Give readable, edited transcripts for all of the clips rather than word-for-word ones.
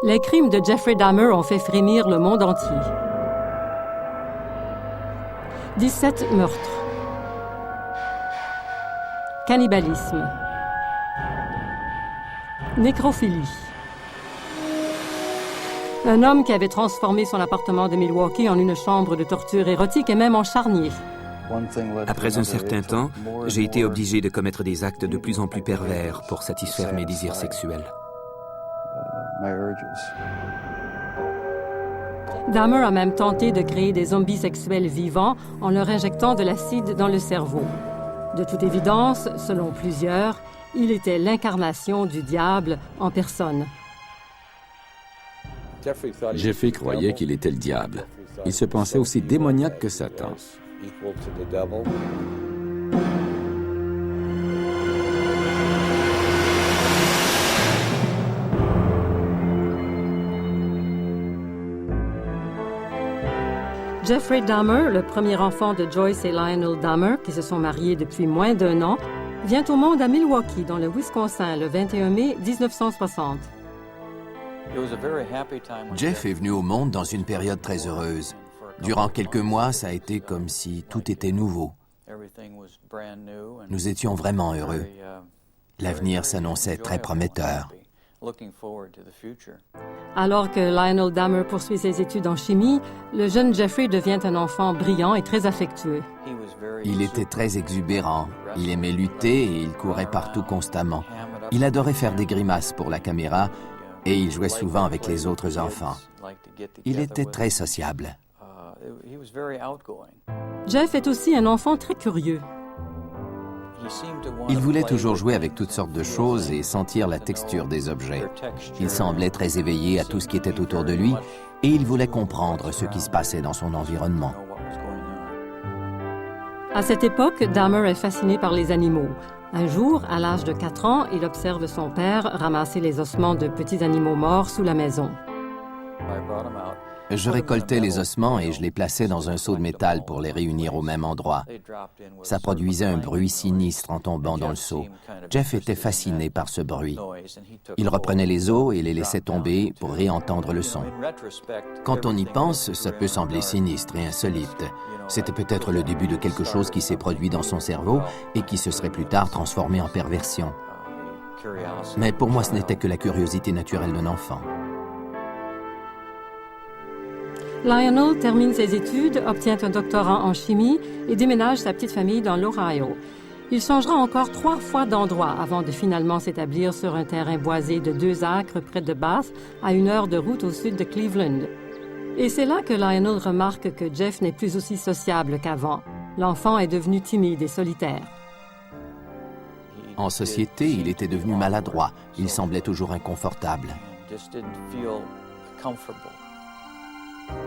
Les crimes de Jeffrey Dahmer ont fait frémir le monde entier. 17 meurtres. Cannibalisme. Nécrophilie. Un homme qui avait transformé son appartement de Milwaukee en une chambre de torture érotique et même en charnier. Après un certain temps, j'ai été obligé de commettre des actes de plus en plus pervers pour satisfaire mes désirs sexuels. Dahmer a même tenté de créer des zombies sexuels vivants en leur injectant de l'acide dans le cerveau. De toute évidence, selon plusieurs, il était l'incarnation du diable en personne. Jeffrey croyait qu'il était le diable. Il se pensait aussi démoniaque que Satan. Jeffrey Dahmer, le premier enfant de Joyce et Lionel Dahmer, qui se sont mariés depuis moins d'1 an, vient au monde à Milwaukee, dans le Wisconsin, le 21 mai 1960. Jeff est venu au monde dans une période très heureuse. Durant quelques mois, ça a été comme si tout était nouveau. Nous étions vraiment heureux. L'avenir s'annonçait très prometteur. Alors que Lionel Dahmer poursuit ses études en chimie, le jeune Jeffrey devient un enfant brillant et très affectueux. Il était très exubérant. Il aimait lutter et il courait partout constamment. Il adorait faire des grimaces pour la caméra et il jouait souvent avec les autres enfants. Il était très sociable. Jeff est aussi un enfant très curieux. Il voulait toujours jouer avec toutes sortes de choses et sentir la texture des objets. Il semblait très éveillé à tout ce qui était autour de lui et il voulait comprendre ce qui se passait dans son environnement. À cette époque, Dahmer est fasciné par les animaux. Un jour, à l'âge de 4 ans, il observe son père ramasser les ossements de petits animaux morts sous la maison. Je récoltais les ossements et je les plaçais dans un seau de métal pour les réunir au même endroit. Ça produisait un bruit sinistre en tombant dans le seau. Jeff était fasciné par ce bruit. Il reprenait les os et les laissait tomber pour réentendre le son. Quand on y pense, ça peut sembler sinistre et insolite. C'était peut-être le début de quelque chose qui s'est produit dans son cerveau et qui se serait plus tard transformé en perversion. Mais pour moi, ce n'était que la curiosité naturelle d'un enfant. Lionel termine ses études, obtient un doctorat en chimie et déménage sa petite famille dans l'Ohio. Il changera encore 3 fois d'endroit avant de finalement s'établir sur un terrain boisé de 2 acres près de Bath, à 1 heure de route au sud de Cleveland. Et c'est là que Lionel remarque que Jeff n'est plus aussi sociable qu'avant. L'enfant est devenu timide et solitaire. En société, il était devenu maladroit. Il semblait toujours inconfortable.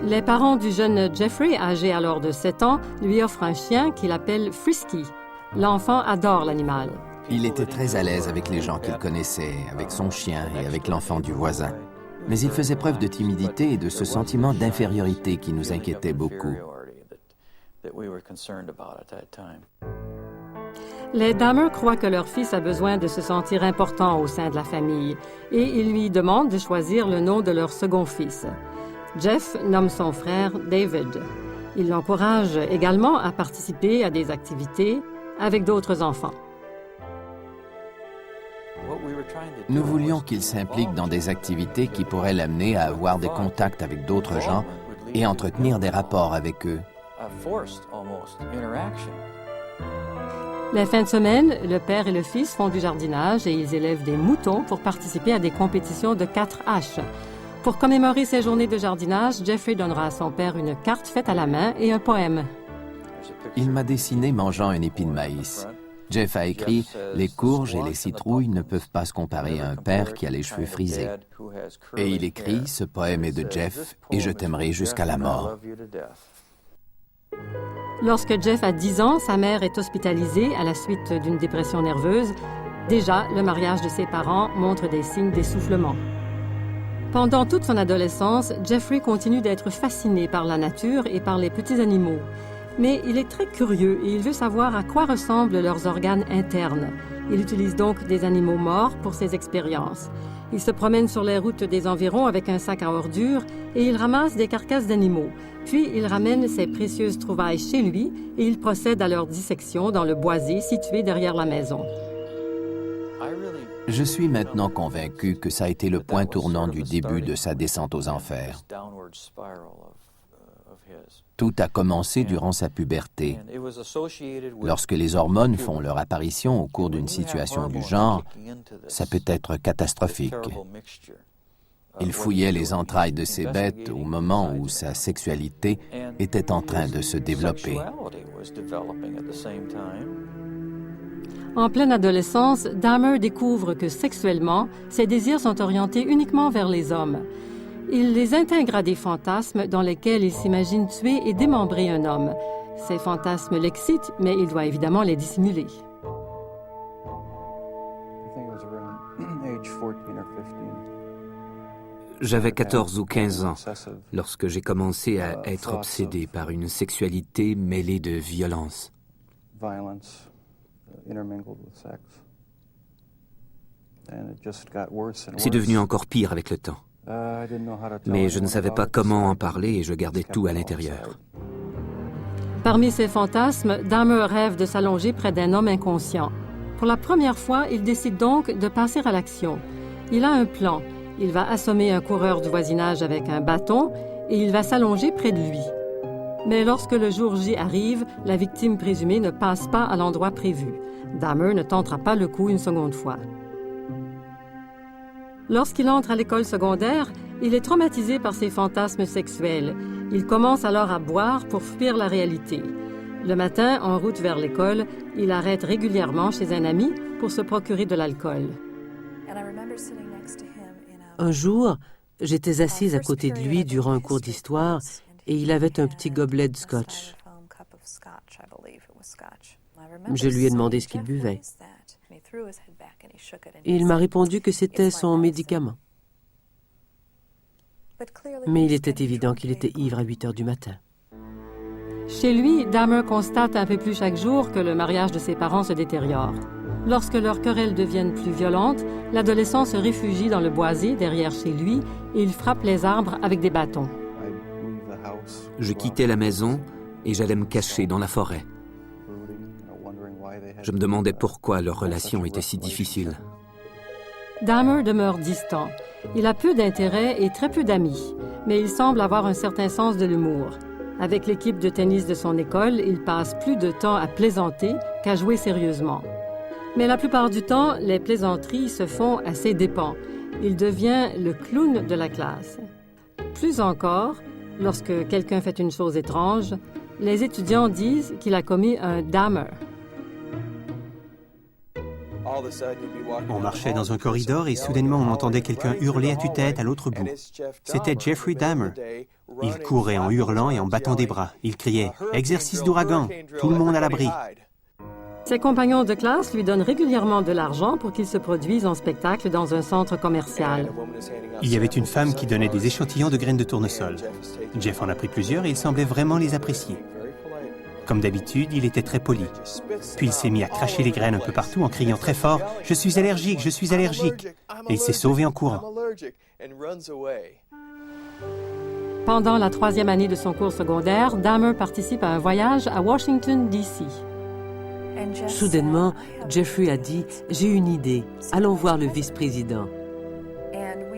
Les parents du jeune Jeffrey, âgé alors de 7 ans, lui offrent un chien qu'il appelle Frisky. L'enfant adore l'animal. Il était très à l'aise avec les gens qu'il connaissait, avec son chien et avec l'enfant du voisin. Mais il faisait preuve de timidité et de ce sentiment d'infériorité qui nous inquiétait beaucoup. Les Dahmer croient que leur fils a besoin de se sentir important au sein de la famille et ils lui demandent de choisir le nom de leur second fils. Jeff nomme son frère David. Il l'encourage également à participer à des activités avec d'autres enfants. Nous voulions qu'il s'implique dans des activités qui pourraient l'amener à avoir des contacts avec d'autres gens et entretenir des rapports avec eux. Les fins de semaine, le père et le fils font du jardinage et ils élèvent des moutons pour participer à des compétitions de 4H. Pour commémorer ces journées de jardinage, Jeffrey donnera à son père une carte faite à la main et un poème. Il m'a dessiné mangeant un épi de maïs. Jeff a écrit « Les courges et les citrouilles ne peuvent pas se comparer à un père qui a les cheveux frisés. » Et il écrit « Ce poème est de Jeff et je t'aimerai jusqu'à la mort. » Lorsque Jeff a 10 ans, sa mère est hospitalisée à la suite d'une dépression nerveuse. Déjà, le mariage de ses parents montre des signes d'essoufflement. Pendant toute son adolescence, Jeffrey continue d'être fasciné par la nature et par les petits animaux. Mais il est très curieux et il veut savoir à quoi ressemblent leurs organes internes. Il utilise donc des animaux morts pour ses expériences. Il se promène sur les routes des environs avec un sac à ordures et il ramasse des carcasses d'animaux. Puis il ramène ses précieuses trouvailles chez lui et il procède à leur dissection dans le boisé situé derrière la maison. Je suis maintenant convaincu que ça a été le point tournant du début de sa descente aux enfers. Tout a commencé durant sa puberté. Lorsque les hormones font leur apparition au cours d'une situation du genre, ça peut être catastrophique. Il fouillait les entrailles de ses bêtes au moment où sa sexualité était en train de se développer. En pleine adolescence, Dahmer découvre que sexuellement, ses désirs sont orientés uniquement vers les hommes. Il les intègre à des fantasmes dans lesquels il s'imagine tuer et démembrer un homme. Ces fantasmes l'excitent, mais il doit évidemment les dissimuler. J'avais 14 ou 15 ans lorsque j'ai commencé à être obsédé par une sexualité mêlée de violence. C'est devenu encore pire avec le temps. Mais je ne savais pas comment en parler et je gardais tout à l'intérieur. Parmi ses fantasmes, Dahmer rêve de s'allonger près d'un homme inconscient. Pour la première fois, il décide donc de passer à l'action. Il a un plan. Il va assommer un coureur du voisinage avec un bâton et il va s'allonger près de lui. Mais lorsque le jour J arrive, la victime présumée ne passe pas à l'endroit prévu. Dahmer ne tentera pas le coup une seconde fois. Lorsqu'il entre à l'école secondaire, il est traumatisé par ses fantasmes sexuels. Il commence alors à boire pour fuir la réalité. Le matin, en route vers l'école, il arrête régulièrement chez un ami pour se procurer de l'alcool. Un jour, j'étais assise à côté de lui durant un cours d'histoire et il avait un petit gobelet de scotch. Je lui ai demandé ce qu'il buvait. Et il m'a répondu que c'était son médicament. Mais il était évident qu'il était ivre à 8 heures du matin. Chez lui, Dahmer constate un peu plus chaque jour que le mariage de ses parents se détériore. Lorsque leurs querelles deviennent plus violentes, l'adolescent se réfugie dans le boisé derrière chez lui et il frappe les arbres avec des bâtons. Je quittais la maison et j'allais me cacher dans la forêt. Je me demandais pourquoi leur relation était si difficile. Dahmer demeure distant. Il a peu d'intérêt et très peu d'amis, mais il semble avoir un certain sens de l'humour. Avec l'équipe de tennis de son école, il passe plus de temps à plaisanter qu'à jouer sérieusement. Mais la plupart du temps, les plaisanteries se font à ses dépens. Il devient le clown de la classe. Plus encore, lorsque quelqu'un fait une chose étrange, les étudiants disent qu'il a commis un Dahmer. On marchait dans un corridor et soudainement on entendait quelqu'un hurler à tue-tête à l'autre bout. C'était Jeffrey Dahmer. Il courait en hurlant et en battant des bras. Il criait « Exercice d'ouragan, tout le monde à l'abri ». Ses compagnons de classe lui donnent régulièrement de l'argent pour qu'il se produise en spectacle dans un centre commercial. Il y avait une femme qui donnait des échantillons de graines de tournesol. Jeff en a pris plusieurs et il semblait vraiment les apprécier. Comme d'habitude, il était très poli. Puis il s'est mis à cracher les graines un peu partout en criant très fort « Je suis allergique, je suis allergique !» Et il s'est sauvé en courant. Pendant la 3e année de son cours secondaire, Dahmer participe à un voyage à Washington, D.C. Soudainement, Jeffrey a dit « J'ai une idée, allons voir le vice-président ».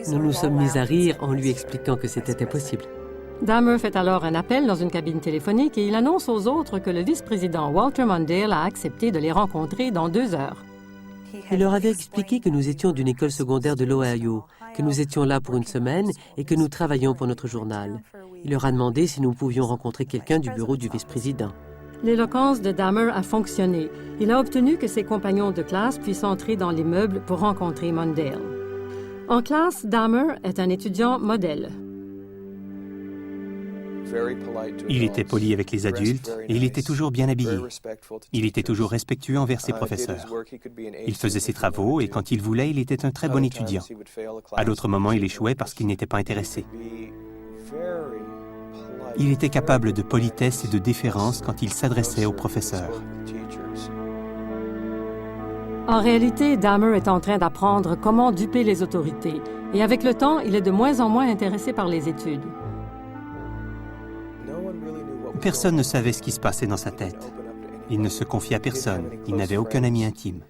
Nous nous sommes mis à rire en lui expliquant que c'était impossible. Dahmer fait alors un appel dans une cabine téléphonique et il annonce aux autres que le vice-président Walter Mondale a accepté de les rencontrer dans 2 heures. Il leur avait expliqué que nous étions d'une école secondaire de l'Ohio, que nous étions là pour une semaine et que nous travaillions pour notre journal. Il leur a demandé si nous pouvions rencontrer quelqu'un du bureau du vice-président. L'éloquence de Dahmer a fonctionné. Il a obtenu que ses compagnons de classe puissent entrer dans l'immeuble pour rencontrer Mondale. En classe, Dahmer est un étudiant modèle. Il était poli avec les adultes et il était toujours bien habillé. Il était toujours respectueux envers ses professeurs. Il faisait ses travaux et quand il voulait, il était un très bon étudiant. À d'autres moments, il échouait parce qu'il n'était pas intéressé. Il était capable de politesse et de déférence quand il s'adressait aux professeurs. En réalité, Dahmer est en train d'apprendre comment duper les autorités. Et avec le temps, il est de moins en moins intéressé par les études. Personne ne savait ce qui se passait dans sa tête. Il ne se confiait à personne. Il n'avait aucun ami intime.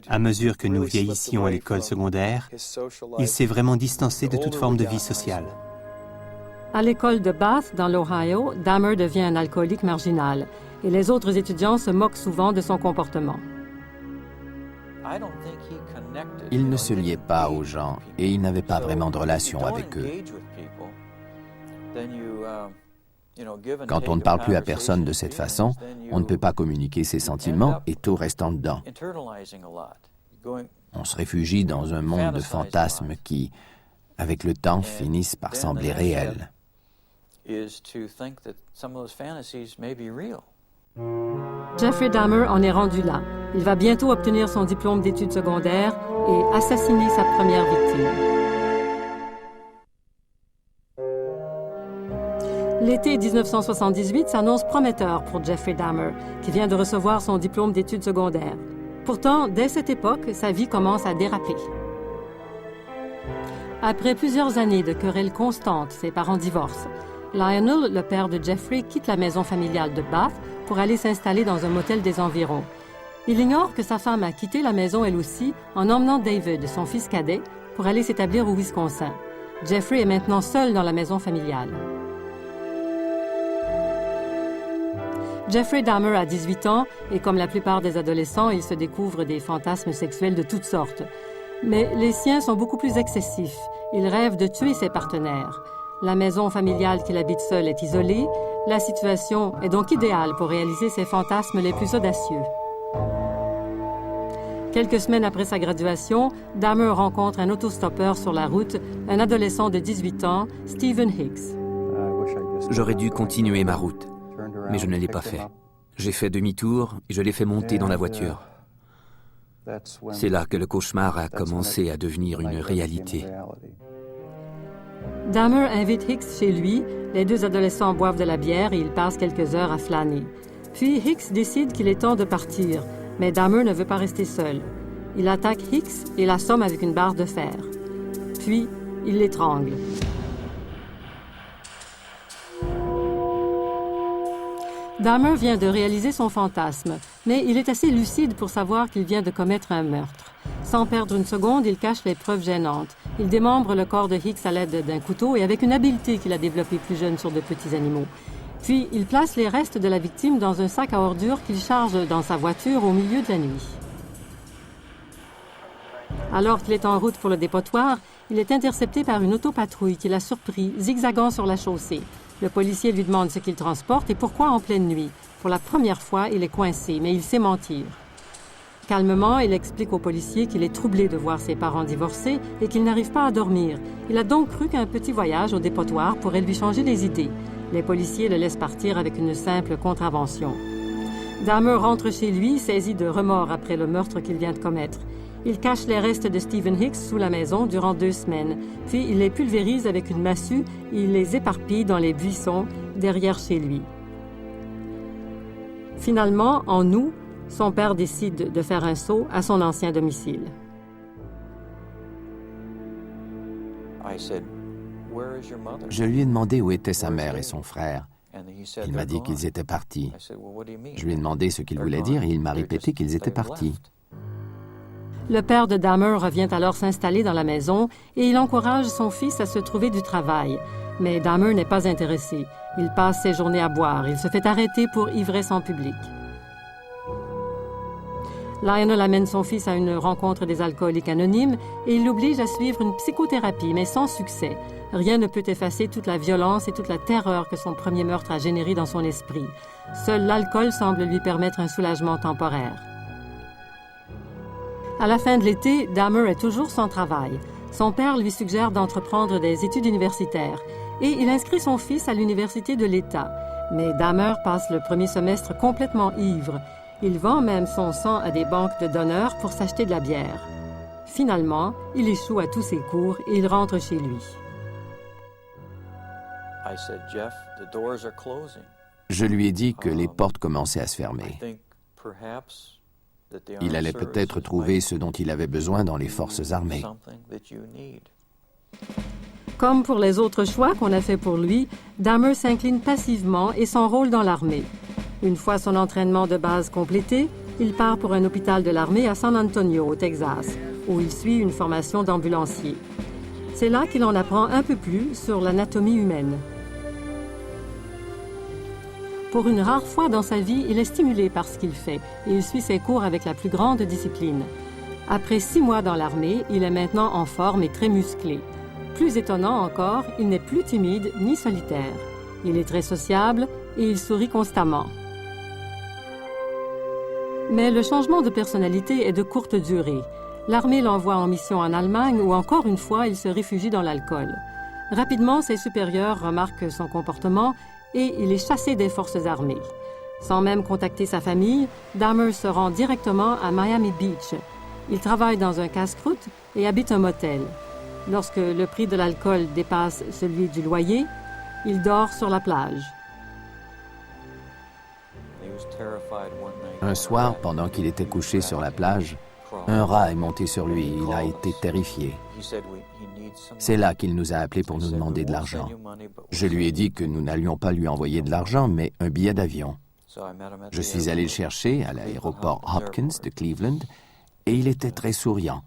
À mesure que nous vieillissions à l'école secondaire, il s'est vraiment distancé de toute forme de vie sociale. À l'école de Bath, dans l'Ohio, Dahmer devient un alcoolique marginal et les autres étudiants se moquent souvent de son comportement. Il ne se liait pas aux gens et il n'avait pas vraiment de relation avec eux. Quand on ne parle plus à personne de cette façon, on ne peut pas communiquer ses sentiments et tout reste en dedans. On se réfugie dans un monde de fantasmes qui, avec le temps, finissent par sembler réels. Jeffrey Dahmer en est rendu là. Il va bientôt obtenir son diplôme d'études secondaires et assassiner sa première victime. L'été 1978 s'annonce prometteur pour Jeffrey Dahmer, qui vient de recevoir son diplôme d'études secondaires. Pourtant, dès cette époque, sa vie commence à déraper. Après plusieurs années de querelles constantes, ses parents divorcent. Lionel, le père de Jeffrey, quitte la maison familiale de Bath pour aller s'installer dans un motel des environs. Il ignore que sa femme a quitté la maison elle aussi en emmenant David, son fils cadet, pour aller s'établir au Wisconsin. Jeffrey est maintenant seul dans la maison familiale. Jeffrey Dahmer a 18 ans et comme la plupart des adolescents, il se découvre des fantasmes sexuels de toutes sortes. Mais les siens sont beaucoup plus excessifs. Il rêve de tuer ses partenaires. La maison familiale qu'il habite seul est isolée. La situation est donc idéale pour réaliser ses fantasmes les plus audacieux. Quelques semaines après sa graduation, Dahmer rencontre un autostoppeur sur la route, un adolescent de 18 ans, Stephen Hicks. J'aurais dû continuer ma route, mais je ne l'ai pas fait. J'ai fait demi-tour et je l'ai fait monter dans la voiture. C'est là que le cauchemar a commencé à devenir une réalité. Dahmer invite Hicks chez lui, les deux adolescents boivent de la bière et ils passent quelques heures à flâner. Puis Hicks décide qu'il est temps de partir, mais Dahmer ne veut pas rester seul. Il attaque Hicks et l'assomme avec une barre de fer. Puis, il l'étrangle. Dahmer vient de réaliser son fantasme, mais il est assez lucide pour savoir qu'il vient de commettre un meurtre. Sans perdre une seconde, il cache les preuves gênantes. Il démembre le corps de Hicks à l'aide d'un couteau et avec une habileté qu'il a développée plus jeune sur de petits animaux. Puis, il place les restes de la victime dans un sac à ordures qu'il charge dans sa voiture au milieu de la nuit. Alors qu'il est en route pour le dépotoir, il est intercepté par une autopatrouille qui l'a surpris, zigzagant sur la chaussée. Le policier lui demande ce qu'il transporte et pourquoi en pleine nuit. Pour la première fois, il est coincé, mais il sait mentir. Calmement, il explique au policier qu'il est troublé de voir ses parents divorcés et qu'il n'arrive pas à dormir. Il a donc cru qu'un petit voyage au dépotoir pourrait lui changer les idées. Les policiers le laissent partir avec une simple contravention. Dahmer rentre chez lui, saisi de remords après le meurtre qu'il vient de commettre. Il cache les restes de Stephen Hicks sous la maison durant 2 semaines. Puis il les pulvérise avec une massue et il les éparpille dans les buissons derrière chez lui. Finalement, en août, son père décide de faire un saut à son ancien domicile. Je lui ai demandé où étaient sa mère et son frère. Il m'a dit qu'ils étaient partis. Je lui ai demandé ce qu'il voulait dire et il m'a répété qu'ils étaient partis. Le père de Dahmer revient alors s'installer dans la maison et il encourage son fils à se trouver du travail. Mais Dahmer n'est pas intéressé. Il passe ses journées à boire. Il se fait arrêter pour ivresse en public. Lionel amène son fils à une rencontre des alcooliques anonymes et il l'oblige à suivre une psychothérapie, mais sans succès. Rien ne peut effacer toute la violence et toute la terreur que son premier meurtre a généré dans son esprit. Seul l'alcool semble lui permettre un soulagement temporaire. À la fin de l'été, Dahmer est toujours sans travail. Son père lui suggère d'entreprendre des études universitaires et il inscrit son fils à l'université de l'État. Mais Dahmer passe le premier semestre complètement ivre. Il vend même son sang à des banques de donneurs pour s'acheter de la bière. Finalement, il échoue à tous ses cours et il rentre chez lui. Je lui ai dit que les portes commençaient à se fermer. Il allait peut-être trouver ce dont il avait besoin dans les forces armées. Comme pour les autres choix qu'on a fait pour lui, Dahmer s'incline passivement et s'enrôle dans l'armée. Une fois son entraînement de base complété, il part pour un hôpital de l'armée à San Antonio, au Texas, où il suit une formation d'ambulancier. C'est là qu'il en apprend un peu plus sur l'anatomie humaine. Pour une rare fois dans sa vie, il est stimulé par ce qu'il fait et il suit ses cours avec la plus grande discipline. Après 6 mois dans l'armée, il est maintenant en forme et très musclé. Plus étonnant encore, il n'est plus timide ni solitaire. Il est très sociable et il sourit constamment. Mais le changement de personnalité est de courte durée. L'armée l'envoie en mission en Allemagne où encore une fois il se réfugie dans l'alcool. Rapidement, ses supérieurs remarquent son comportement et il est chassé des forces armées. Sans même contacter sa famille, Dahmer se rend directement à Miami Beach. Il travaille dans un casse-croûte et habite un motel. Lorsque le prix de l'alcool dépasse celui du loyer, il dort sur la plage. Un soir, pendant qu'il était couché sur la plage, un rat est monté sur lui et il a été terrifié. C'est là qu'il nous a appelés pour nous demander de l'argent. Je lui ai dit que nous n'allions pas lui envoyer de l'argent, mais un billet d'avion. Je suis allé le chercher à l'aéroport Hopkins de Cleveland et il était très souriant.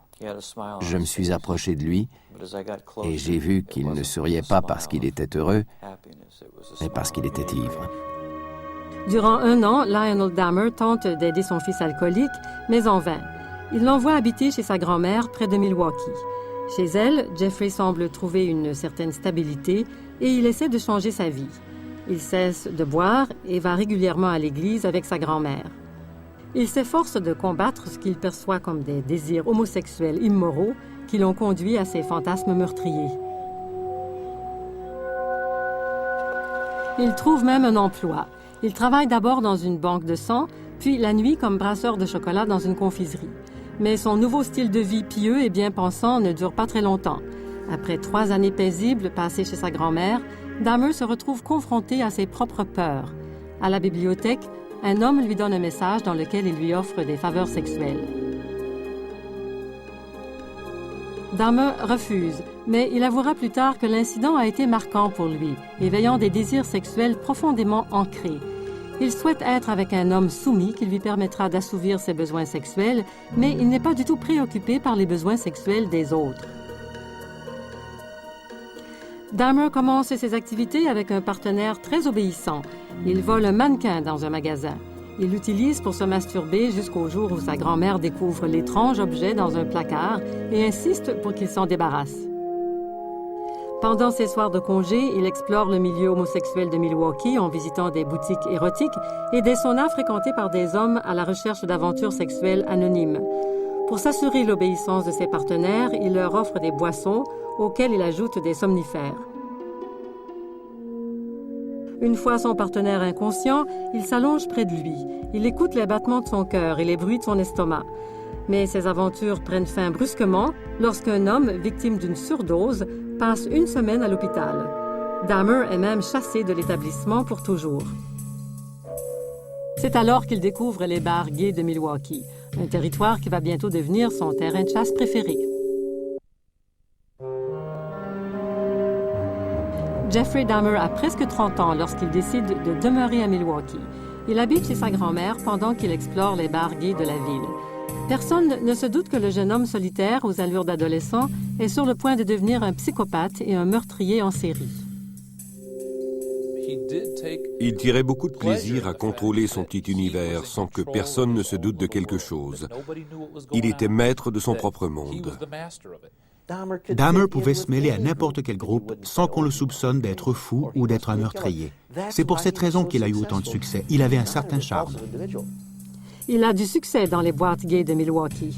Je me suis approché de lui et j'ai vu qu'il ne souriait pas parce qu'il était heureux, mais parce qu'il était ivre. Durant 1 an, Lionel Dahmer tente d'aider son fils alcoolique, mais en vain. Il l'envoie habiter chez sa grand-mère près de Milwaukee. Chez elle, Jeffrey semble trouver une certaine stabilité et il essaie de changer sa vie. Il cesse de boire et va régulièrement à l'église avec sa grand-mère. Il s'efforce de combattre ce qu'il perçoit comme des désirs homosexuels immoraux qui l'ont conduit à ses fantasmes meurtriers. Il trouve même un emploi. Il travaille d'abord dans une banque de sang, puis la nuit comme brasseur de chocolat dans une confiserie. Mais son nouveau style de vie pieux et bien pensant ne dure pas très longtemps. Après 3 années paisibles passées chez sa grand-mère, Dahmer se retrouve confronté à ses propres peurs. À la bibliothèque, un homme lui donne un message dans lequel il lui offre des faveurs sexuelles. Dahmer refuse, mais il avouera plus tard que l'incident a été marquant pour lui, éveillant des désirs sexuels profondément ancrés. Il souhaite être avec un homme soumis qui lui permettra d'assouvir ses besoins sexuels, mais il n'est pas du tout préoccupé par les besoins sexuels des autres. Dahmer commence ses activités avec un partenaire très obéissant. Il vole un mannequin dans un magasin. Il l'utilise pour se masturber jusqu'au jour où sa grand-mère découvre l'étrange objet dans un placard et insiste pour qu'il s'en débarrasse. Pendant ses soirs de congé, il explore le milieu homosexuel de Milwaukee en visitant des boutiques érotiques et des saunas fréquentés par des hommes à la recherche d'aventures sexuelles anonymes. Pour s'assurer l'obéissance de ses partenaires, il leur offre des boissons auxquelles il ajoute des somnifères. Une fois son partenaire inconscient, il s'allonge près de lui. Il écoute les battements de son cœur et les bruits de son estomac. Mais ses aventures prennent fin brusquement lorsqu'un homme, victime d'une surdose, passe 1 semaine à l'hôpital. Dahmer est même chassé de l'établissement pour toujours. C'est alors qu'il découvre les bars gays de Milwaukee, un territoire qui va bientôt devenir son terrain de chasse préféré. Jeffrey Dahmer a presque 30 ans lorsqu'il décide de demeurer à Milwaukee. Il habite chez sa grand-mère pendant qu'il explore les bars gays de la ville. Personne ne se doute que le jeune homme solitaire aux allures d'adolescent est sur le point de devenir un psychopathe et un meurtrier en série. Il tirait beaucoup de plaisir à contrôler son petit univers sans que personne ne se doute de quelque chose. Il était maître de son propre monde. Dahmer pouvait se mêler à n'importe quel groupe sans qu'on le soupçonne d'être fou ou d'être un meurtrier. C'est pour cette raison qu'il a eu autant de succès. Il avait un certain charme. Il a du succès dans les boîtes gays de Milwaukee.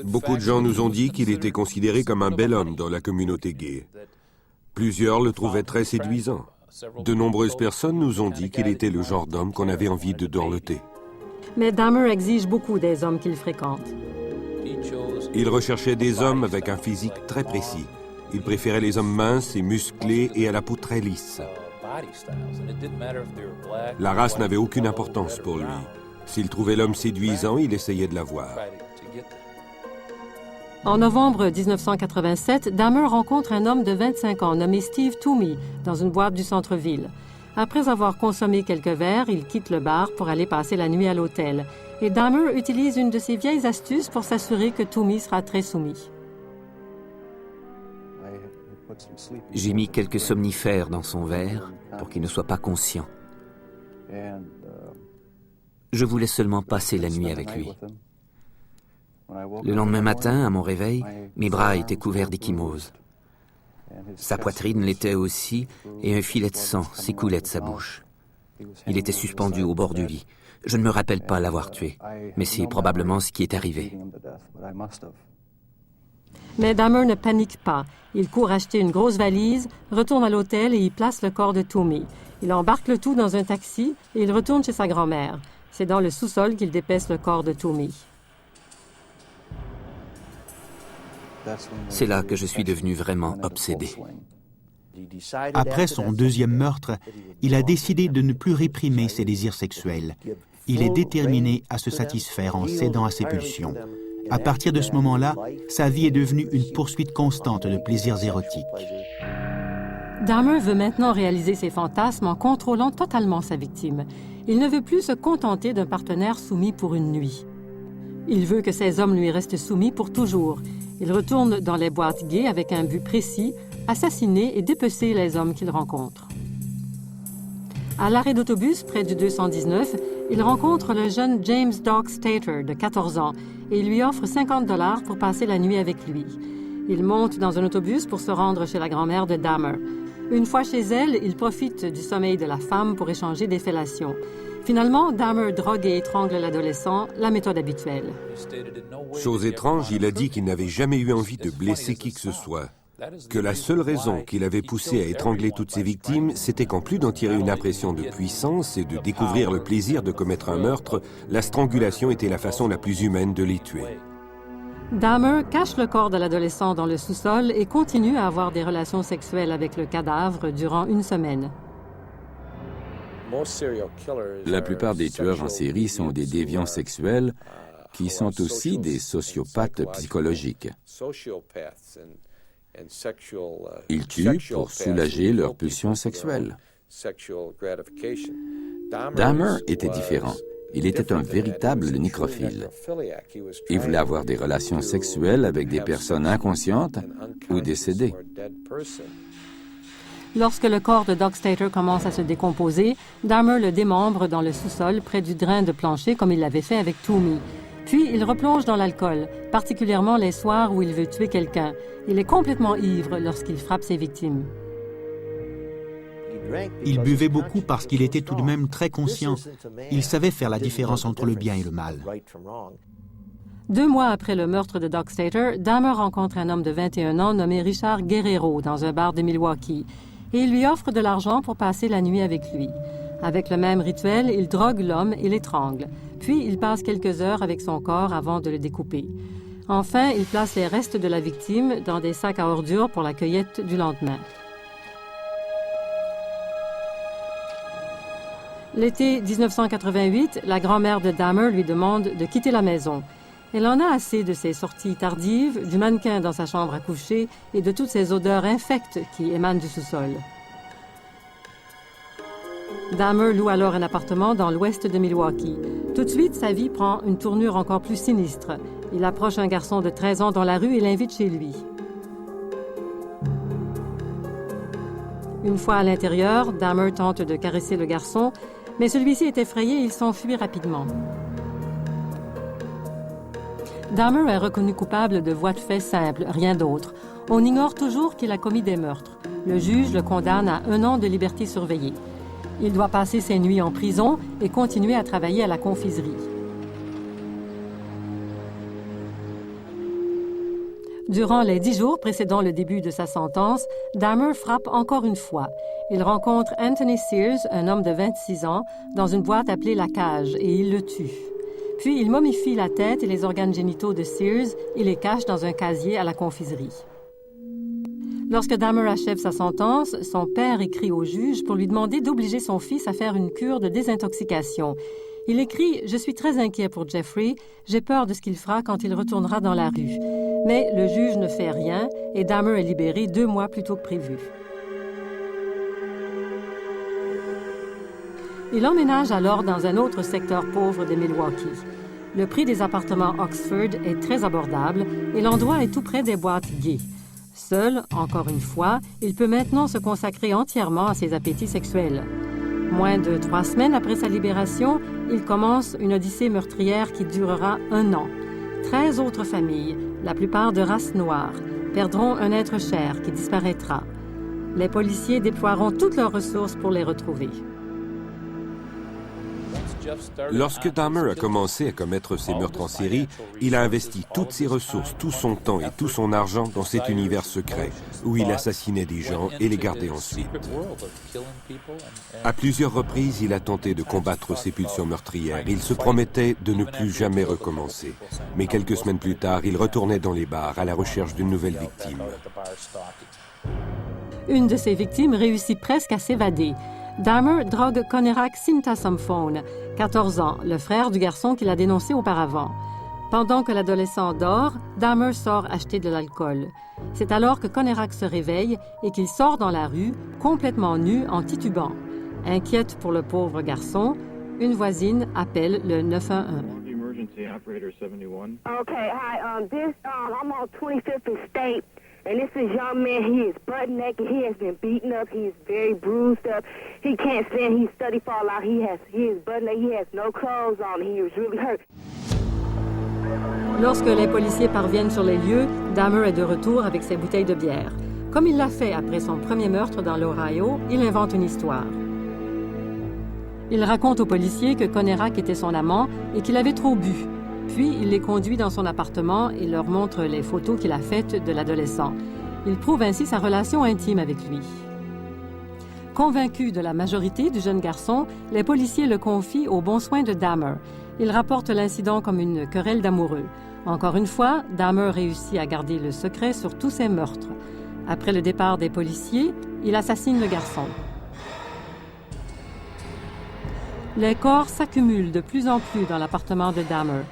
Beaucoup de gens nous ont dit qu'il était considéré comme un bel homme dans la communauté gay. Plusieurs le trouvaient très séduisant. De nombreuses personnes nous ont dit qu'il était le genre d'homme qu'on avait envie de dorloter. Mais Dahmer exige beaucoup des hommes qu'il fréquente. Il recherchait des hommes avec un physique très précis. Il préférait les hommes minces et musclés et à la peau très lisse. La race n'avait aucune importance pour lui. S'il trouvait l'homme séduisant, il essayait de l'avoir. En novembre 1987, Dahmer rencontre un homme de 25 ans nommé Steve Toomey dans une boîte du centre-ville. Après avoir consommé quelques verres, il quitte le bar pour aller passer la nuit à l'hôtel. Et Dahmer utilise une de ses vieilles astuces pour s'assurer que Toomey sera très soumis. J'ai mis quelques somnifères dans son verre pour qu'il ne soit pas conscient. Je voulais seulement passer la nuit avec lui. Le lendemain matin, à mon réveil, mes bras étaient couverts d'ecchymose. Sa poitrine l'était aussi, et un filet de sang s'écoulait de sa bouche. Il était suspendu au bord du lit. Je ne me rappelle pas l'avoir tué, mais c'est probablement ce qui est arrivé. Mais Dahmer ne panique pas. Il court acheter une grosse valise, retourne à l'hôtel et y place le corps de Toomey. Il embarque le tout dans un taxi et il retourne chez sa grand-mère. C'est dans le sous-sol qu'il dépèce le corps de Toomey. C'est là que je suis devenu vraiment obsédé. Après son deuxième meurtre, il a décidé de ne plus réprimer ses désirs sexuels. Il est déterminé à se satisfaire en cédant à ses pulsions. À partir de ce moment-là, sa vie est devenue une poursuite constante de plaisirs érotiques. Dahmer veut maintenant réaliser ses fantasmes en contrôlant totalement sa victime. Il ne veut plus se contenter d'un partenaire soumis pour une nuit. Il veut que ces hommes lui restent soumis pour toujours. Il retourne dans les boîtes gays avec un but précis, assassiner et dépecer les hommes qu'il rencontre. À l'arrêt d'autobus, près du 219, il rencontre le jeune James Doc Stater, de 14 ans, et il lui offre 50 $ pour passer la nuit avec lui. Il monte dans un autobus pour se rendre chez la grand-mère de Dahmer. Une fois chez elle, il profite du sommeil de la femme pour échanger des fellations. Finalement, Dahmer drogue et étrangle l'adolescent, la méthode habituelle. Chose étrange, il a dit qu'il n'avait jamais eu envie de blesser qui que ce soit. Que la seule raison qui l'avait poussé à étrangler toutes ses victimes, c'était qu'en plus d'en tirer une impression de puissance et de découvrir le plaisir de commettre un meurtre, la strangulation était la façon la plus humaine de les tuer. Dahmer cache le corps de l'adolescent dans le sous-sol et continue à avoir des relations sexuelles avec le cadavre durant une semaine. La plupart des tueurs en série sont des déviants sexuels qui sont aussi des sociopathes psychologiques. Ils tuent pour soulager leurs pulsions sexuelles. Dahmer était différent. Il était un véritable nécrophile. Il voulait avoir des relations sexuelles avec des personnes inconscientes ou décédées. Lorsque le corps de Doc Stater commence à se décomposer, Dahmer le démembre dans le sous-sol près du drain de plancher comme il l'avait fait avec Toomey. Puis il replonge dans l'alcool, particulièrement les soirs où il veut tuer quelqu'un. Il est complètement ivre lorsqu'il frappe ses victimes. Il buvait beaucoup parce qu'il était tout de même très conscient. Il savait faire la différence entre le bien et le mal. 2 mois après le meurtre de Doc Stater, Dahmer rencontre un homme de 21 ans nommé Richard Guerrero dans un bar de Milwaukee et il lui offre de l'argent pour passer la nuit avec lui. Avec le même rituel, il drogue l'homme et l'étrangle. Puis il passe quelques heures avec son corps avant de le découper. Enfin, il place les restes de la victime dans des sacs à ordures pour la cueillette du lendemain. L'été 1988, la grand-mère de Dahmer lui demande de quitter la maison. Elle en a assez de ses sorties tardives, du mannequin dans sa chambre à coucher et de toutes ces odeurs infectes qui émanent du sous-sol. Dahmer loue alors un appartement dans l'ouest de Milwaukee. Tout de suite, sa vie prend une tournure encore plus sinistre. Il approche un garçon de 13 ans dans la rue et l'invite chez lui. Une fois à l'intérieur, Dahmer tente de caresser le garçon, mais celui-ci est effrayé et il s'enfuit rapidement. Dahmer est reconnu coupable de voies de fait simples, rien d'autre. On ignore toujours qu'il a commis des meurtres. Le juge le condamne à 1 an de liberté surveillée. Il doit passer ses nuits en prison et continuer à travailler à la confiserie. Durant les 10 jours précédant le début de sa sentence, Dahmer frappe encore une fois. Il rencontre Anthony Sears, un homme de 26 ans, dans une boîte appelée La Cage, et il le tue. Puis il momifie la tête et les organes génitaux de Sears et les cache dans un casier à la confiserie. Lorsque Dahmer achève sa sentence, son père écrit au juge pour lui demander d'obliger son fils à faire une cure de désintoxication. Il écrit « Je suis très inquiet pour Jeffrey. J'ai peur de ce qu'il fera quand il retournera dans la rue. » Mais le juge ne fait rien et Dahmer est libéré 2 mois plus tôt que prévu. Il emménage alors dans un autre secteur pauvre de Milwaukee. Le prix des appartements Oxford est très abordable et l'endroit est tout près des boîtes gays. Seul, encore une fois, il peut maintenant se consacrer entièrement à ses appétits sexuels. Moins de 3 semaines après sa libération, il commence une odyssée meurtrière qui durera 1 an. 13 autres familles, la plupart de race noire, perdront un être cher qui disparaîtra. Les policiers déploieront toutes leurs ressources pour les retrouver. Lorsque Dahmer a commencé à commettre ses meurtres en série, il a investi toutes ses ressources, tout son temps et tout son argent dans cet univers secret, où il assassinait des gens et les gardait ensuite. À plusieurs reprises, il a tenté de combattre ses pulsions meurtrières. Il se promettait de ne plus jamais recommencer. Mais quelques semaines plus tard, il retournait dans les bars à la recherche d'une nouvelle victime. Une de ses victimes réussit presque à s'évader. Dahmer drogue Conérac Synthasamphone, 14 ans, le frère du garçon qu'il a dénoncé auparavant. Pendant que l'adolescent dort, Dahmer sort acheter de l'alcool. C'est alors que Conérac se réveille et qu'il sort dans la rue, complètement nu, en titubant. Inquiète pour le pauvre garçon, une voisine appelle le 911. Okay, hi, I'm on 25th and State, and this is young man. He is butt naked. He has been beaten up. He is very bruised up. He can't stand. He's study fall out. He is butt naked. He has no clothes on. He was really hurt. Lorsque les policiers parviennent sur les lieux, Dahmer est de retour avec ses bouteilles de bière. Comme il l'a fait après son premier meurtre dans l'Ohio, il invente une histoire. Il raconte aux policiers que Conérac était son amant et qu'il avait trop bu. Puis, il les conduit dans son appartement et leur montre les photos qu'il a faites de l'adolescent. Il prouve ainsi sa relation intime avec lui. Convaincus de la majorité du jeune garçon, les policiers le confient aux bons soins de Dahmer. Il rapporte l'incident comme une querelle d'amoureux. Encore une fois, Dahmer réussit à garder le secret sur tous ses meurtres. Après le départ des policiers, il assassine le garçon. Les corps s'accumulent de plus en plus dans l'appartement de Dahmer.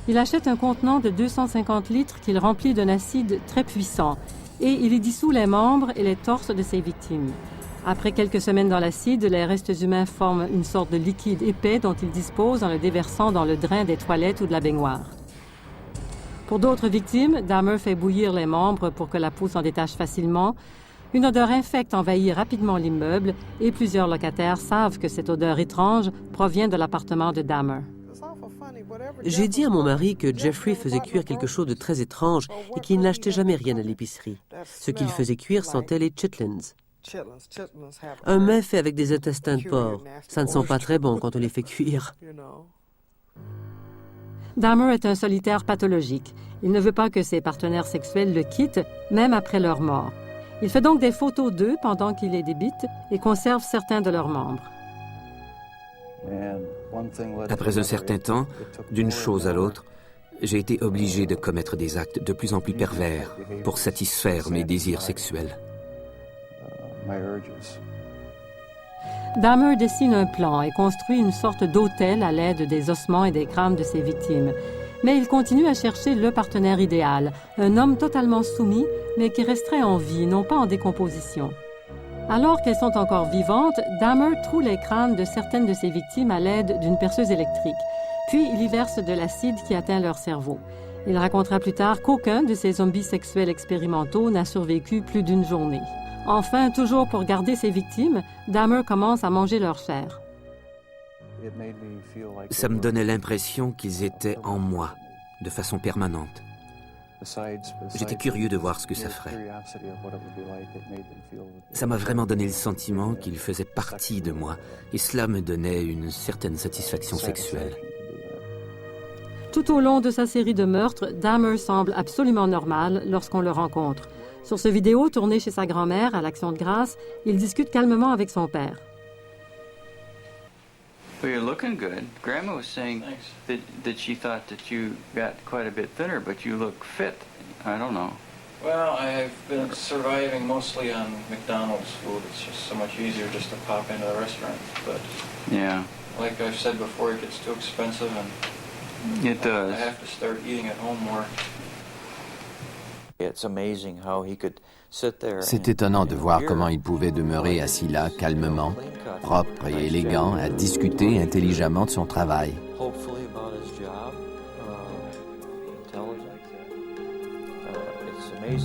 Il achète un contenant de 250 litres qu'il remplit d'un acide très puissant et il y dissout les membres et les torses de ses victimes. Après quelques semaines dans l'acide, les restes humains forment une sorte de liquide épais dont il dispose en le déversant dans le drain des toilettes ou de la baignoire. Pour d'autres victimes, Dahmer fait bouillir les membres pour que la peau s'en détache facilement. Une odeur infecte envahit rapidement l'immeuble et plusieurs locataires savent que cette odeur étrange provient de l'appartement de Dahmer. J'ai dit à mon mari que Jeffrey faisait cuire quelque chose de très étrange et qu'il n'achetait jamais rien à l'épicerie. Ce qu'il faisait cuire sentait les chitlins. Un mets fait avec des intestins de porc. Ça ne sent pas très bon quand on les fait cuire. Dahmer est un solitaire pathologique. Il ne veut pas que ses partenaires sexuels le quittent, même après leur mort. Il fait donc des photos d'eux pendant qu'il les débite et conserve certains de leurs membres. Après un certain temps, d'une chose à l'autre, j'ai été obligé de commettre des actes de plus en plus pervers pour satisfaire mes désirs sexuels. Dahmer dessine un plan et construit une sorte d'autel à l'aide des ossements et des crânes de ses victimes. Mais il continue à chercher le partenaire idéal, un homme totalement soumis, mais qui resterait en vie, non pas en décomposition. Alors qu'elles sont encore vivantes, Dahmer troue les crânes de certaines de ses victimes à l'aide d'une perceuse électrique. Puis il y verse de l'acide qui atteint leur cerveau. Il racontera plus tard qu'aucun de ces zombies sexuels expérimentaux n'a survécu plus d'une journée. Enfin, toujours pour garder ses victimes, Dahmer commence à manger leur chair. Ça me donnait l'impression qu'ils étaient en moi, de façon permanente. J'étais curieux de voir ce que ça ferait. Ça m'a vraiment donné le sentiment qu'ils faisaient partie de moi, et cela me donnait une certaine satisfaction sexuelle. Tout au long de sa série de meurtres, Dahmer semble absolument normal lorsqu'on le rencontre. Sur ce vidéo tournée chez sa grand-mère à l'Action de grâce, il discute calmement avec son père. Well, you're looking good. Grandma was saying that she thought that you got quite a bit thinner, but you look fit. I don't know. Well, I've been surviving mostly on McDonald's food. It's just so much easier just to pop into the restaurant. But yeah. Like I've said before, it gets too expensive and It does. I have to start eating at home more. It's amazing how he could sit there. C'est étonnant de voir comment il pouvait demeurer assis là, calmement, propre et élégant, à discuter intelligemment de son travail. Hopefully about his job, intelligence.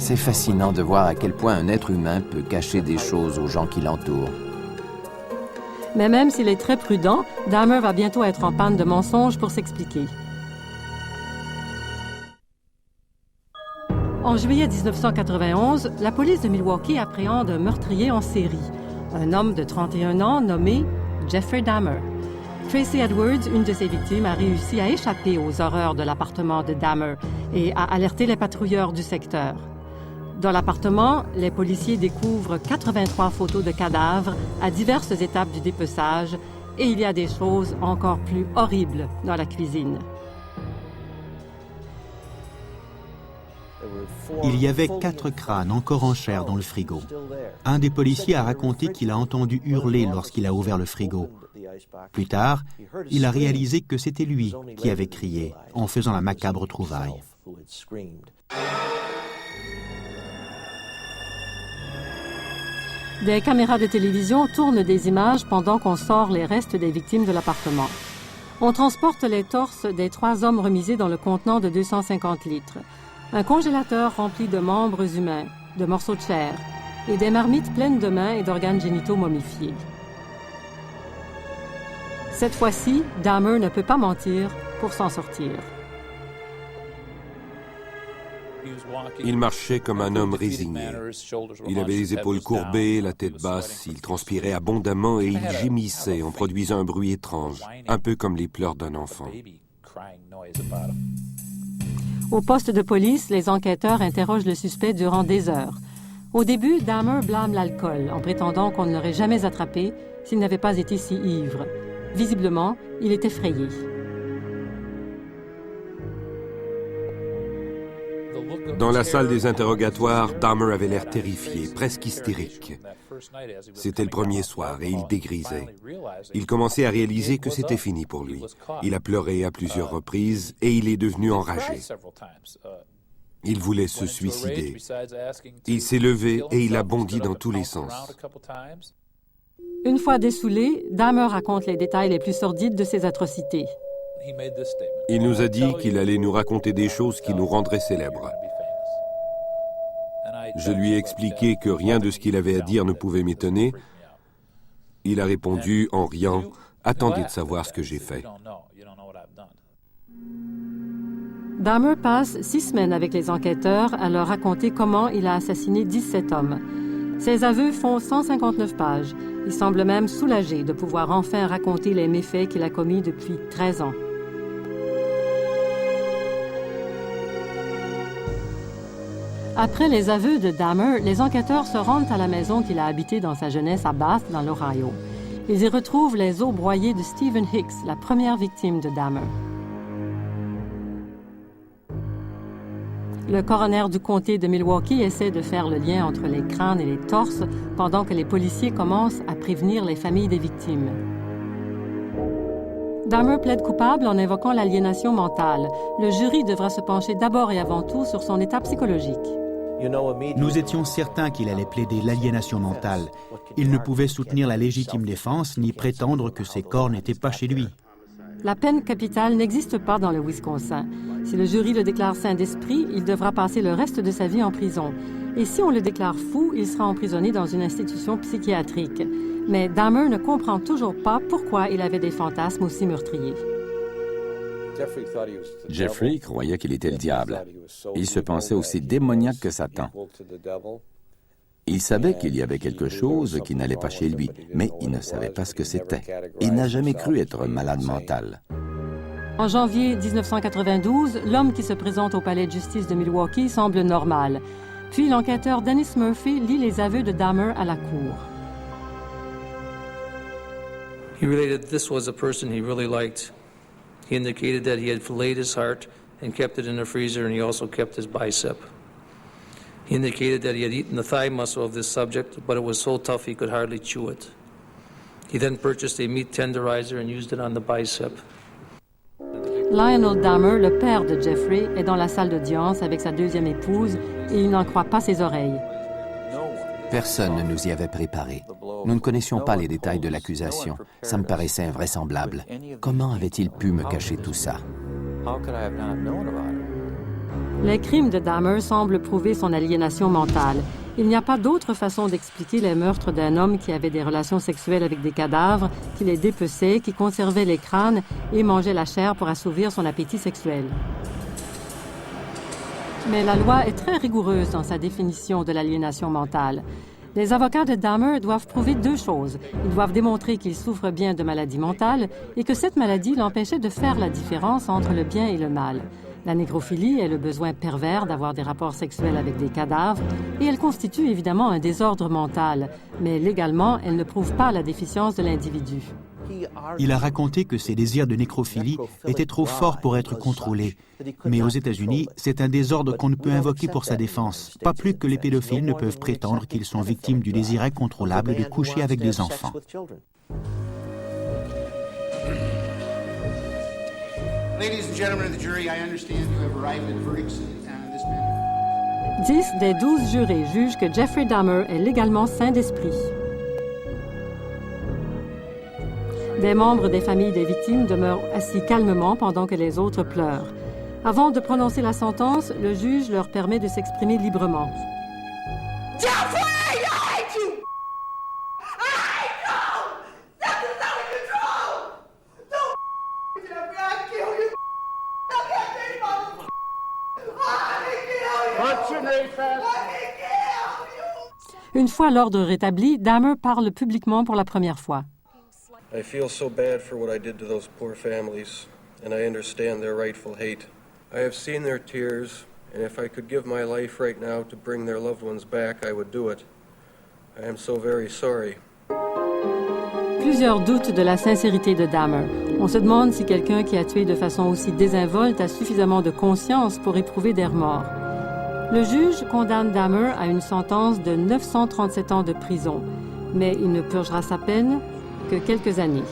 C'est fascinant de voir à quel point un être humain peut cacher des choses aux gens qui l'entourent. Mais même s'il est très prudent, Dahmer va bientôt être en panne de mensonges pour s'expliquer. En juillet 1991, la police de Milwaukee appréhende un meurtrier en série, un homme de 31 ans nommé Jeffrey Dahmer. Tracy Edwards, une de ses victimes, a réussi à échapper aux horreurs de l'appartement de Dahmer et a alerté les patrouilleurs du secteur. Dans l'appartement, les policiers découvrent 83 photos de cadavres à diverses étapes du dépeçage et il y a des choses encore plus horribles dans la cuisine. Il y avait 4 crânes encore en chair dans le frigo. Un des policiers a raconté qu'il a entendu hurler lorsqu'il a ouvert le frigo. Plus tard, il a réalisé que c'était lui qui avait crié en faisant la macabre trouvaille. Des caméras de télévision tournent des images pendant qu'on sort les restes des victimes de l'appartement. On transporte les torses des 3 hommes remisés dans le contenant de 250 litres. Un congélateur rempli de membres humains, de morceaux de chair et des marmites pleines de mains et d'organes génitaux momifiés. Cette fois-ci, Dahmer ne peut pas mentir pour s'en sortir. Il marchait comme un homme résigné. Il avait les épaules courbées, la tête basse, il transpirait abondamment et il gémissait en produisant un bruit étrange, un peu comme les pleurs d'un enfant. Au poste de police, les enquêteurs interrogent le suspect durant des heures. Au début, Dahmer blâme l'alcool en prétendant qu'on ne l'aurait jamais attrapé s'il n'avait pas été si ivre. Visiblement, il est effrayé. Dans la salle des interrogatoires, Dahmer avait l'air terrifié, presque hystérique. C'était le premier soir et il dégrisait. Il commençait à réaliser que c'était fini pour lui. Il a pleuré à plusieurs reprises et il est devenu enragé. Il voulait se suicider. Il s'est levé et il a bondi dans tous les sens. Une fois dessoulé, Dahmer raconte les détails les plus sordides de ses atrocités. Il nous a dit qu'il allait nous raconter des choses qui nous rendraient célèbres. Je lui ai expliqué que rien de ce qu'il avait à dire ne pouvait m'étonner. Il a répondu en riant « Attendez de savoir ce que j'ai fait ». Dahmer passe 6 semaines avec les enquêteurs à leur raconter comment il a assassiné 17 hommes. Ses aveux font 159 pages. Il semble même soulagé de pouvoir enfin raconter les méfaits qu'il a commis depuis 13 ans. Après les aveux de Dahmer, les enquêteurs se rendent à la maison qu'il a habitée dans sa jeunesse à Bath, dans l'Ohio. Ils y retrouvent les os broyés de Stephen Hicks, la première victime de Dahmer. Le coroner du comté de Milwaukee essaie de faire le lien entre les crânes et les torses pendant que les policiers commencent à prévenir les familles des victimes. Dahmer plaide coupable en invoquant l'aliénation mentale. Le jury devra se pencher d'abord et avant tout sur son état psychologique. Nous étions certains qu'il allait plaider l'aliénation mentale. Il ne pouvait soutenir la légitime défense ni prétendre que ses corps n'étaient pas chez lui. La peine capitale n'existe pas dans le Wisconsin. Si le jury le déclare sain d'esprit, il devra passer le reste de sa vie en prison. Et si on le déclare fou, il sera emprisonné dans une institution psychiatrique. Mais Dahmer ne comprend toujours pas pourquoi il avait des fantasmes aussi meurtriers. Jeffrey croyait qu'il était le diable. Il se pensait aussi démoniaque que Satan. Il savait qu'il y avait quelque chose qui n'allait pas chez lui, mais il ne savait pas ce que c'était. Il n'a jamais cru être malade mental. En janvier 1992, l'homme qui se présente au palais de justice de Milwaukee semble normal. Puis l'enquêteur Dennis Murphy lit les aveux de Dahmer à la cour. He related this was a person he really liked. He indicated that he had filleted his heart and kept it in the freezer, and he also kept his bicep. He indicated that he had eaten the thigh muscle of this subject, but it was so tough he could hardly chew it. He then purchased a meat tenderizer and used it on the bicep. Lionel Dahmer, le père de Jeffrey, est dans la salle d'audience avec sa deuxième épouse et il n'en croit pas ses oreilles. Personne ne nous y avait préparé. Nous ne connaissions pas les détails de l'accusation. Ça me paraissait invraisemblable. Comment avait-il pu me cacher tout ça? Les crimes de Dahmer semblent prouver son aliénation mentale. Il n'y a pas d'autre façon d'expliquer les meurtres d'un homme qui avait des relations sexuelles avec des cadavres, qui les dépeçait, qui conservait les crânes et mangeait la chair pour assouvir son appétit sexuel. Mais la loi est très rigoureuse dans sa définition de l'aliénation mentale. Les avocats de Dahmer doivent prouver deux choses. Ils doivent démontrer qu'il souffre bien de maladie mentale et que cette maladie l'empêchait de faire la différence entre le bien et le mal. La négrophilie est le besoin pervers d'avoir des rapports sexuels avec des cadavres et elle constitue évidemment un désordre mental, mais légalement, elle ne prouve pas la déficience de l'individu. Il a raconté que ses désirs de nécrophilie étaient trop forts pour être contrôlés. Mais aux États-Unis, c'est un désordre qu'on ne peut invoquer pour sa défense, pas plus que les pédophiles ne peuvent prétendre qu'ils sont victimes du désir incontrôlable de coucher avec des enfants. Ladies and gentlemen of the jury, I understand you have arrived at verdicts in this matter. 10 des 12 jurés jugent que Jeffrey Dahmer est légalement sain d'esprit. Des membres des familles des victimes demeurent assis calmement pendant que les autres pleurent. Avant de prononcer la sentence, le juge leur permet de s'exprimer librement. Jeffrey, I hate you! I hate you! This is out of control! Don't Jeffrey, I kill you! I can't take my I kill you! Let me kill you! Une fois l'ordre rétabli, Dahmer parle publiquement pour la première fois. I feel so bad for what I did to those poor families, and I understand their rightful hate. I have seen their tears, and if I could give my life right now to bring their loved ones back, I would do it. I am so very sorry. Plusieurs doutent de la sincérité de Dahmer. On se demande si quelqu'un qui a tué de façon aussi désinvolte a suffisamment de conscience pour éprouver des remords. Le juge condamne Dahmer à une sentence de 937 ans de prison, mais il ne purgera sa peine que quelques années.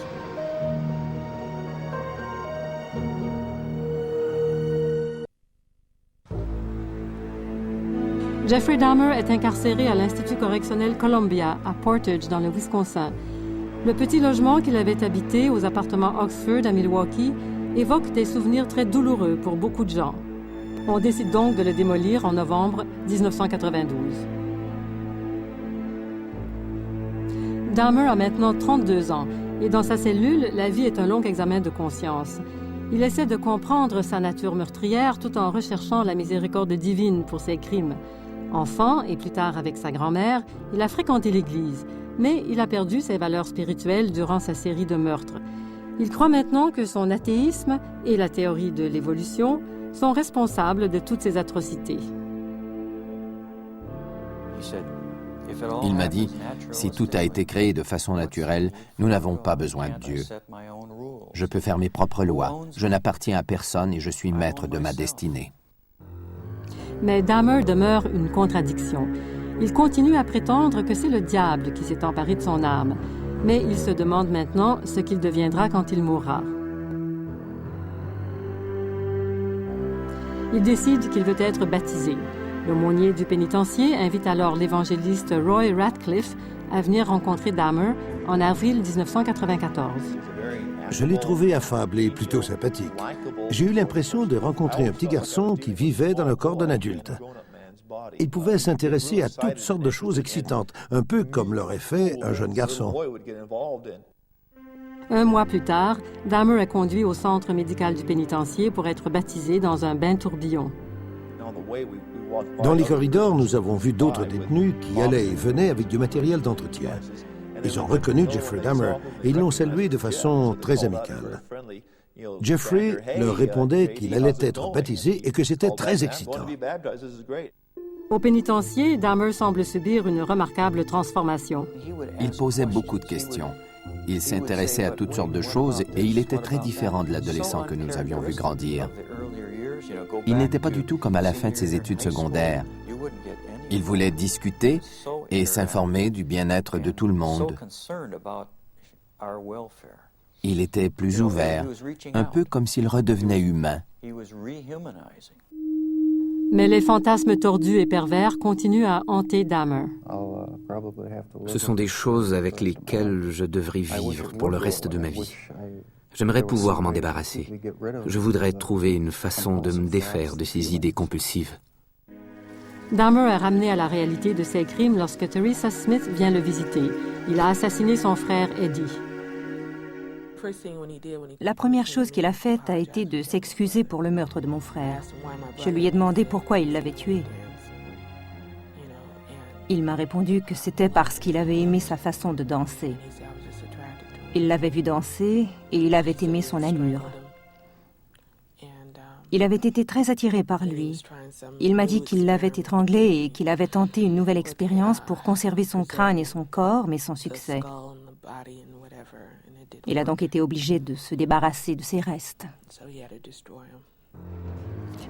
Jeffrey Dahmer est incarcéré à l'Institut correctionnel Columbia, à Portage, dans le Wisconsin. Le petit logement qu'il avait habité aux appartements Oxford à Milwaukee évoque des souvenirs très douloureux pour beaucoup de gens. On décide donc de le démolir en novembre 1992. Dahmer a maintenant 32 ans et dans sa cellule, la vie est un long examen de conscience. Il essaie de comprendre sa nature meurtrière tout en recherchant la miséricorde divine pour ses crimes. Enfant, et plus tard avec sa grand-mère, il a fréquenté l'Église, mais il a perdu ses valeurs spirituelles durant sa série de meurtres. Il croit maintenant que son athéisme et la théorie de l'évolution sont responsables de toutes ces atrocités. Il m'a dit, si tout a été créé de façon naturelle, nous n'avons pas besoin de Dieu. Je peux faire mes propres lois. Je n'appartiens à personne et je suis maître de ma destinée. Mais Dahmer demeure une contradiction. Il continue à prétendre que c'est le diable qui s'est emparé de son âme, mais il se demande maintenant ce qu'il deviendra quand il mourra. Il décide qu'il veut être baptisé. L'aumônier du pénitencier invite alors l'évangéliste Roy Ratcliffe à venir rencontrer Dahmer en avril 1994. Je l'ai trouvé affable et plutôt sympathique. J'ai eu l'impression de rencontrer un petit garçon qui vivait dans le corps d'un adulte. Il pouvait s'intéresser à toutes sortes de choses excitantes, un peu comme l'aurait fait un jeune garçon. Un mois plus tard, Dahmer est conduit au centre médical du pénitencier pour être baptisé dans un bain tourbillon. Dans les corridors, nous avons vu d'autres détenus qui allaient et venaient avec du matériel d'entretien. Ils ont reconnu Jeffrey Dahmer et ils l'ont salué de façon très amicale. Jeffrey leur répondait qu'il allait être baptisé et que c'était très excitant. Au pénitencier, Dahmer semble subir une remarquable transformation. Il posait beaucoup de questions. Il s'intéressait à toutes sortes de choses et il était très différent de l'adolescent que nous avions vu grandir. Il n'était pas du tout comme à la fin de ses études secondaires. Il voulait discuter et s'informer du bien-être de tout le monde. Il était plus ouvert, un peu comme s'il redevenait humain. Mais les fantasmes tordus et pervers continuent à hanter Dahmer. Ce sont des choses avec lesquelles je devrais vivre pour le reste de ma vie. J'aimerais pouvoir m'en débarrasser. Je voudrais trouver une façon de me défaire de ces idées compulsives. Dahmer est ramené à la réalité de ses crimes lorsque Teresa Smith vient le visiter. Il a assassiné son frère Eddie. La première chose qu'il a faite a été de s'excuser pour le meurtre de mon frère. Je lui ai demandé pourquoi il l'avait tué. Il m'a répondu que c'était parce qu'il avait aimé sa façon de danser. Il l'avait vu danser et il avait aimé son allure. Il avait été très attiré par lui. Il m'a dit qu'il l'avait étranglé et qu'il avait tenté une nouvelle expérience pour conserver son crâne et son corps, mais sans succès. Il a donc été obligé de se débarrasser de ses restes.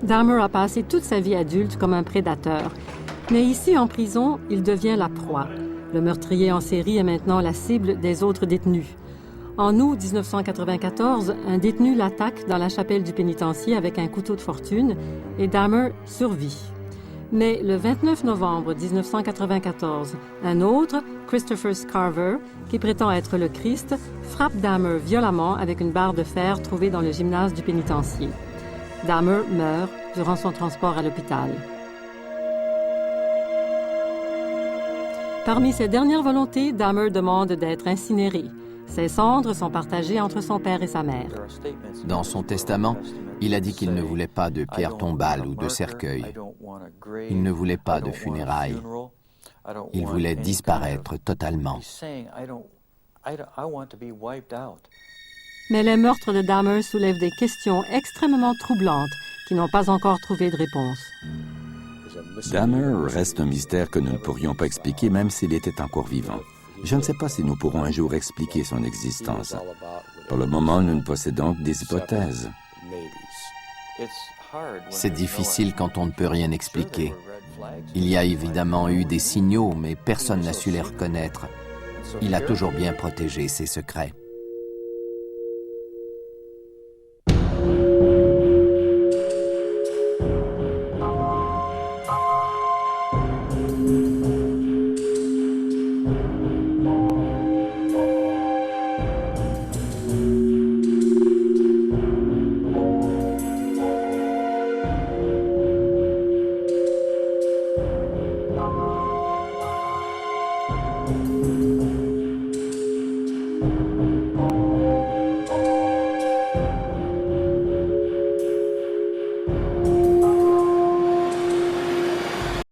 Dahmer a passé toute sa vie adulte comme un prédateur. Mais ici, en prison, il devient la proie. Le meurtrier en série est maintenant la cible des autres détenus. En août 1994, un détenu l'attaque dans la chapelle du pénitencier avec un couteau de fortune et Dahmer survit. Mais le 29 novembre 1994, un autre, Christopher Scarver, qui prétend être le Christ, frappe Dahmer violemment avec une barre de fer trouvée dans le gymnase du pénitencier. Dahmer meurt durant son transport à l'hôpital. Parmi ses dernières volontés, Dahmer demande d'être incinéré. Ses cendres sont partagées entre son père et sa mère. Dans son testament, il a dit qu'il ne voulait pas de pierre tombale ou de cercueil. Il ne voulait pas de funérailles. Il voulait disparaître totalement. Mais les meurtres de Dahmer soulèvent des questions extrêmement troublantes qui n'ont pas encore trouvé de réponse. Dahmer reste un mystère que nous ne pourrions pas expliquer même s'il était encore vivant. Je ne sais pas si nous pourrons un jour expliquer son existence. Pour le moment, nous ne possédons que des hypothèses. C'est difficile quand on ne peut rien expliquer. Il y a évidemment eu des signaux, mais personne n'a su les reconnaître. Il a toujours bien protégé ses secrets.